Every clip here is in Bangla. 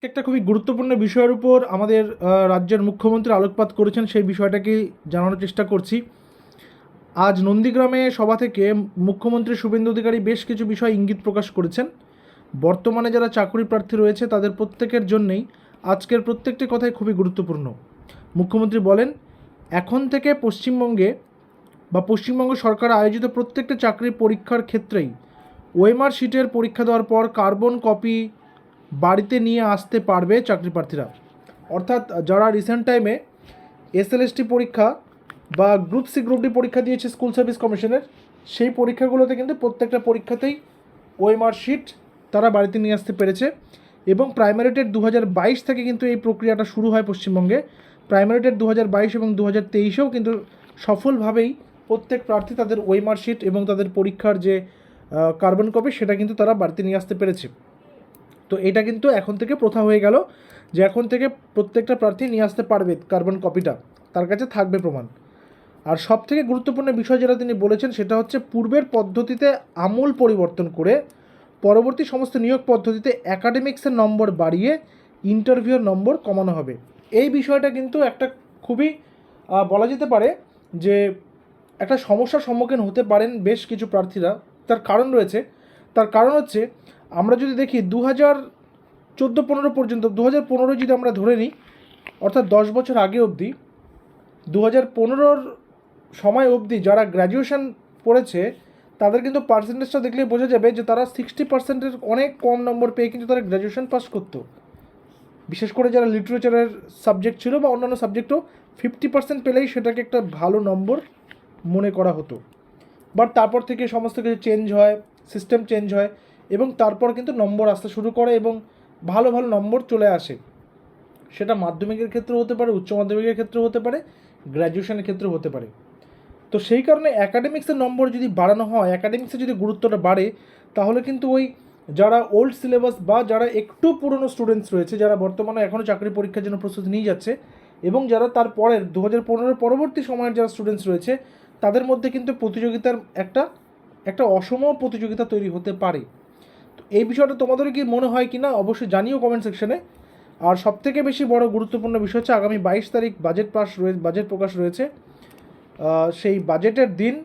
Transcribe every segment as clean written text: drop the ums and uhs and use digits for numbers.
একটা খুবই গুরুত্বপূর্ণ বিষয়ের উপর আমাদের রাজ্যের মুখ্যমন্ত্রী আলোকপাত করেছেন, সেই বিষয়টাকে জানানোর চেষ্টা করছি। আজ নন্দীগ্রামে সভা থেকে মুখ্যমন্ত্রী শুভেন্দু অধিকারী বেশ কিছু বিষয় ইঙ্গিত প্রকাশ করেছেন। বর্তমানে যারা চাকরি প্রার্থী রয়েছে তাদের প্রত্যেকের জন্যেই আজকের প্রত্যেকটি কথাই খুবই গুরুত্বপূর্ণ। মুখ্যমন্ত্রী বলেন, এখন থেকে পশ্চিমবঙ্গে বা পশ্চিমবঙ্গ সরকার আয়োজিত প্রত্যেকটা চাকরির পরীক্ষার ক্ষেত্রেই ওএমআর শিটের পরীক্ষা দেওয়ার পর কার্বন কপি বাড়িতে নিয়ে আসতে পারবে চাকরি প্রার্থীরা। অর্থাৎ যারা রিসেন্ট টাইমে এসএলএসটি পরীক্ষা বা গ্রুপ সি গ্রুপ ডি পরীক্ষা দিয়েছে স্কুল সার্ভিস কমিশনের, সেই পরীক্ষাগুলোতে কিন্তু প্রত্যেকটা পরীক্ষাতেই ওএমআর শিট তারা বাড়িতে নিয়ে আসতে পেরেছে। এবং প্রাইমারি টেট 2022 থেকে কিন্তু এই প্রক্রিয়াটা শুরু হয় পশ্চিমবঙ্গে। প্রাইমারি টেট 2022 এবং 2023-এও কিন্তু সফলভাবেই প্রত্যেক প্রার্থী তাদের ওএমআর শিট এবং তাদের পরীক্ষার যে কার্বন কপি সেটা কিন্তু তারা বাড়িতে নিয়ে আসতে পেরেছে। তো এটা কিন্তু এখন থেকে প্রথা হয়ে গেল যে এখন থেকে প্রত্যেকটা প্রার্থী নিয়ে আসতে পারবে কার্বন কপিটা, তার কাছে থাকবে প্রমাণ। আর সবথেকে গুরুত্বপূর্ণ বিষয় যেটা তিনি বলেছেন সেটা হচ্ছে পূর্বের পদ্ধতিতে আমূল পরিবর্তন করে পরবর্তী সমস্ত নিয়োগ পদ্ধতিতে অ্যাকাডেমিক্সের নম্বর বাড়িয়ে ইন্টারভিউর নম্বর কমানো হবে। এই বিষয়টা কিন্তু একটা খুবই বলা যেতে পারে যে একটা সমস্যার সম্মুখীন হতে পারেন বেশ কিছু প্রার্থীরা। তার কারণ রয়েছে। তার কারণ হচ্ছে, আমরা যদি দেখি 2014-15 পর্যন্ত, 2015 যদি আমরা ধরে নিই, অর্থাৎ 10 বছর আগে অবধি, 2015-র সময় অবধি যারা গ্র্যাজুয়েশন পড়েছে তাদের কিন্তু পার্সেন্টেজটা দেখলেই বোঝা যাবে যে তারা 60%-এর অনেক কম নম্বর পেয়ে কিন্তু তারা গ্র্যাজুয়েশন পাস করতো। বিশেষ করে যারা লিটারেচারের সাবজেক্ট ছিল বা অন্যান্য সাবজেক্টও 50% পেলেই সেটাকে একটা ভালো নম্বর মনে করা হতো। বাট তারপর থেকে সমস্ত কিছু চেঞ্জ হয়, সিস্টেম চেঞ্জ হয় এবং তারপর কিন্তু নম্বর আসতে শুরু করে এবং ভালো ভালো নম্বর চলে আসে। সেটা মাধ্যমিকের ক্ষেত্রেও হতে পারে, উচ্চ মাধ্যমিকের ক্ষেত্রেও হতে পারে, গ্র্যাজুয়েশনের ক্ষেত্রেও হতে পারে। তো সেই কারণে অ্যাকাডেমিক্সের নম্বর যদি বাড়ানো হয়, অ্যাকাডেমিক্সে যদি গুরুত্বটা বাড়ে, তাহলে কিন্তু ওই যারা ওল্ড সিলেবাস বা যারা একটু পুরনো স্টুডেন্টস রয়েছে, যারা বর্তমানে এখনও চাকরি পরীক্ষার জন্য প্রস্তুতি নিয়ে যাচ্ছে, এবং যারা তার পরের 2015 পরবর্তী সময়ের যারা স্টুডেন্টস রয়েছে, তাদের মধ্যে কিন্তু প্রতিযোগিতার একটা অসম প্রতিযোগিতা তৈরি হতে পারে। তো এই বিষয়টা তোমাদের কি মনে হয় কি না অবশ্যই জানিও কমেন্ট সেকশনে। আর সবথেকে বেশি বড় গুরুত্বপূর্ণ বিষয় হচ্ছে আগামী 22 তারিখ বাজেট প্রকাশ রয়েছে। সেই বাজেটের দিন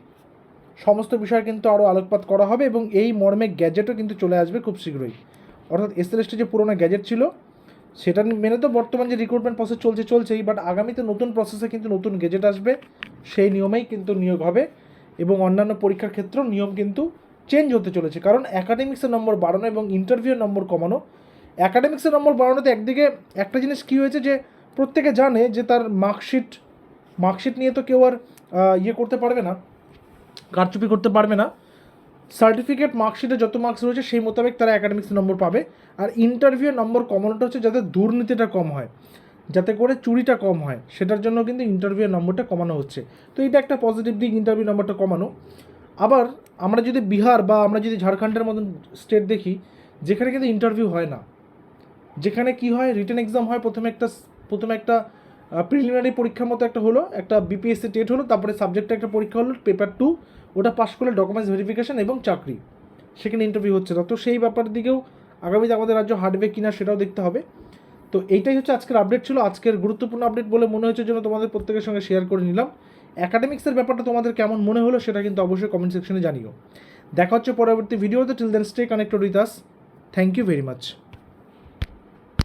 সমস্ত বিষয় কিন্তু আরও আলোকপাত করা হবে এবং এই মর্মে গ্যাজেটও কিন্তু চলে আসবে খুব শীঘ্রই। অর্থাৎ এসএলএসটি যে পুরোনো গ্যাজেট ছিল সেটা মেনে তো বর্তমান যে রিক্রুটমেন্ট প্রসেস চলছেই, বাট আগামীতে নতুন প্রসেসে কিন্তু নতুন গ্যাজেট আসবে, সেই নিয়মেই কিন্তু নিয়োগ হবে এবং অন্যান্য পরীক্ষার ক্ষেত্রেও নিয়ম কিন্তু চেঞ্জ হতে চলেছে। কারণ অ্যাকাডেমিক্সের নম্বর বাড়ানো এবং ইন্টারভিউর নম্বর কমানো। অ্যাকাডেমিক্সের নম্বর বাড়ানোতে একদিকে একটা জিনিস কী হয়েছে যে প্রত্যেকে জানে যে তার মার্কশিট নিয়ে তো কেউ আর করতে পারবে না, কারচুপি করতে পারবে না। সার্টিফিকেট মার্কশিটে যত মার্কস রয়েছে সেই মোতাবেক তারা অ্যাকাডেমিক্স নম্বর পাবে। আর ইন্টারভিউর নম্বর কমানোটা হচ্ছে যাতে দুর্নীতিটা কম হয়, যাতে করে চুরিটা কম হয়, সেটার জন্য কিন্তু ইন্টারভিউর নম্বরটা কমানো হচ্ছে। তো এটা একটা পজিটিভ দিক, ইন্টারভিউ নম্বরটা কমানো। আবার আমরা যদি বিহার বা আমরা যদি ঝাড়খণ্ডের মতন স্টেট দেখি, যেখানে কিন্তু ইন্টারভিউ হয় না, যেখানে কি হয়, রিটেন এক্সাম হয়, প্রথমে একটা প্রিলিমিনারি পরীক্ষার মতো একটা হলো, একটা বিপিএসসি টেট হলো, তারপরে সাবজেক্টে একটা পরীক্ষা হলো পেপার 2, ওটা পাস করলে ডকুমেন্টস ভেরিফিকেশান এবং চাকরি, সেখানে ইন্টারভিউ হচ্ছে না। তো সেই ব্যাপারের দিকেও আগামীতে আমাদের রাজ্য হাঁটবে কিনা সেটাও দেখতে হবে। তো এইটাই হচ্ছে আজকের আপডেট ছিল, আজকের গুরুত্বপূর্ণ আপডেট বলে মনে হচ্ছে জন্য তোমাদের প্রত্যেকের সঙ্গে শেয়ার করে নিলাম। অ্যাকাডেমিক্সের ব্যাপারটা তোমাদের কেমন মনে হলো সেটা কিন্তু অবশ্যই কমেন্ট সেকশনে জানিও। দেখা হচ্ছে পরবর্তী ভিডিওতে। Till then stay connected with us. Thank you very much.